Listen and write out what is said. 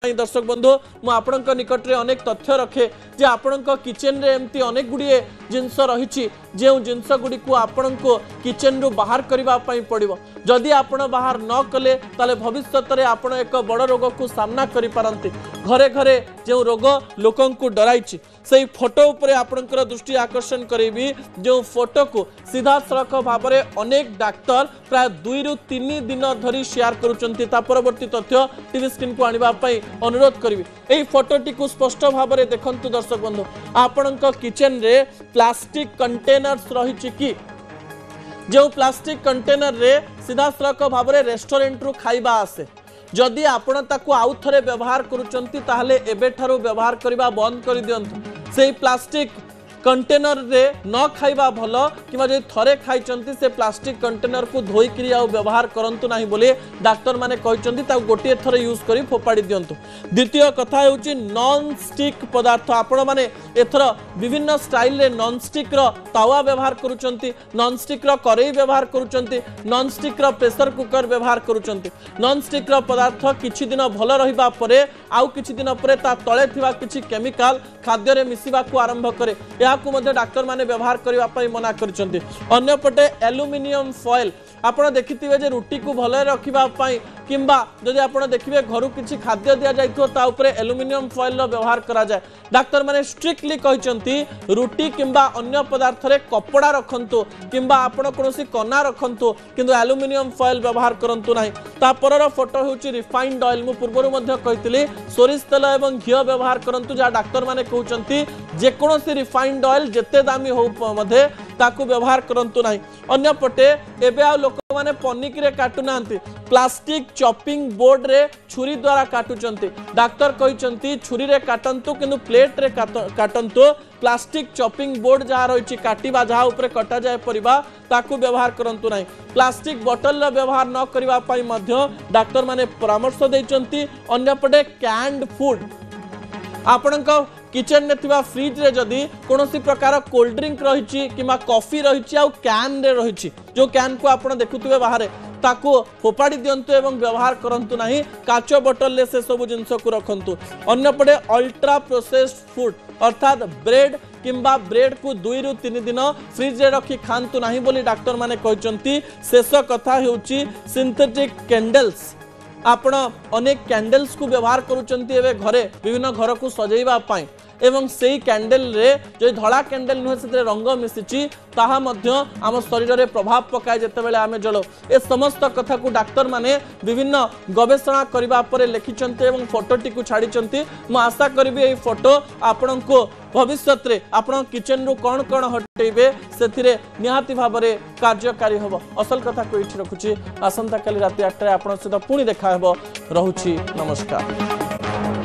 दर्शक बंधु मु आपणक निकट रे अनेक तथ्य रखे जे आपणक किचन रे एमती अनेक गुड़िए जिनस रही जो जिनस गुड़ी को आपण को किचन रु बाहर करबा पई पड़िबो जदि आपण बाहर न कले ताले भविष्यत रे आपण एक बड़ रोग को सामना करि पारंती। घरे घरे जो रोग लोकन को डराइछि से फोटो उपरे आपणकर दृष्टि आकर्षण करेबी जो फोटो को सीधा सड़क भाव में अनेक डाक्तर प्राय 2 रु 3 दिन धरी शेयर करुचंती। ता परवर्ती तथ्य टीवी स्क्रीन को आनिबा पई अनुरोध करिवि। एई फोटोटी को स्पष्ट भाव में देखंतु दर्शक बंधु आपणक किचन रे प्लास्टिक कंटेनर्स रही कि जो प्लास्टिक कंटेनर रे सीधा सड़क भाव में रेस्टोरेंट रु खाइबा आसे जदि आपण ताकू आउ थरे व्यवहार करुचंती ताहले एबे ठारू व्यवहार करिबा बंद कर दियंतु। सेही प्लास्टिक कंटेनर रे न खाइबा भलो किबा जे थरे खाइचंती से प्लास्टिक कंटेनर को धोई करी आ व्यवहार करंतु नाही बोले डाक्टर माने कहिचंती ता गोटे थरे यूज करी फोपाडी दियंतु। द्वितीय कथा हेउची नॉन स्टिक पदार्थ आपण माने एथर विभिन्न स्टाइल रे नॉन स्टिक रो तावा व्यवहार करूचंती, नॉन स्टिक रो करेई व्यवहार करूचंती, नॉन स्टिक रो प्रेशर कुकर व्यवहार करूचंती। नॉन स्टिक रो पदार्थ किछि दिन भलो रहिबा परे आउ किछि दिन परे ता तळे थिबा किछि केमिकल खाद्य रे मिसिबा को आरंभ करे याकू मध्य डाक्टर माने व्यवहार करबा पई मना करचंती। अन्य पटे एल्युमिनियम फॉइल आपण देखिथिबे जे रुटी को भले रखिबा पई किंबा जदि आपण देखिबे घरु किछि खाद्य दिया जाइथो ता उपरे एल्युमिनियम फॉइल रो व्यवहार करा जाय। डाक्टर माने स्ट्रिक्टली कहिचंती रुटी किंबा अन्य पदार्थ रे कपड़ा रखंतु किंबा आपण कोनोसी कना रखंतु किंतु एल्युमिनियम फॉइल व्यवहार करंतु नाही। ता परर फोटो हेउची रिफाइंड ऑयल मु पूर्वरु मध्य कहितली सोरिष तेल एवं घियो व्यवहार करंतु जा डाक्टर माने कहउचंती जे कोनोसी रिफाइंड ऑयल जेते दामी हो मधे ताकू व्यवहार करंतु नाही। अन्य पटे एबे आ लोक माने पनिक रे काटु नांती प्लास्टिक चॉपिंग बोर्ड रे छुरी द्वारा काटुचंती। डाक्टर कहिचंती छुरी रे काटंतु किंतु प्लेट रे काटंतु प्लास्टिक चॉपिंग बोर्ड जहाँ रही काटिबा जहाँ उपरे कटा जाए परिबा ताकू व्यवहार करंतु नाही। प्लास्टिक बोतल रो व्यवहार न करिबा पई मध्य डाक्टर माने परामर्श दैचंती। अन्य पटे कैंड फूड आपणक किचन ने थिबा फ्रिज रे जदी कोनोसी प्रकार कोल्ड ड्रिंक रही किमा कॉफी रही आ कैन रे रही जो कैन को आपण देखुथिबे बाहर ताको फोपाड़ी दियंतु एवं व्यवहार करंतु नाही। काच बोतल ले से सब जिंस को रखंतु। अन्य पटे अल्ट्रा प्रोसेस्ड फूड अर्थात ब्रेड किंबा ब्रेड को 2 रु 3 दिन फ्रिज रे रखी खांतु नाही बोली डाक्टर माने कहचंती। शेष कथा हेउची सिंथेटिक कैंडल्स आपण अनेक कैंडल्स को व्यवहार करूचंती एवं घरे विभिन्न घर को सजेबा पाई एवं से कैंडल रे जो धड़ा कैंडल नुहे से रंग मिसिची ताहा मध्य आम शरीर रे प्रभाव पकाए जेते बेले आमे जलो ए समस्त कथा को डाक्टर माने विभिन्न गवेषणा करिबा परे लिखिचंती एवं फोटोटी को छाड़ीचंती। मु आशा करिबी ए फोटो आपण को भविष्यत रे आपण किचन रु कोन कोन हटेबे सेथिरे निहाती भाबरे कार्यकारी हबो। असल कथा को इठी रखुची आसंता काली राति 8 रे आपण सहित पुणी देखा हेबो। रहुची नमस्कार।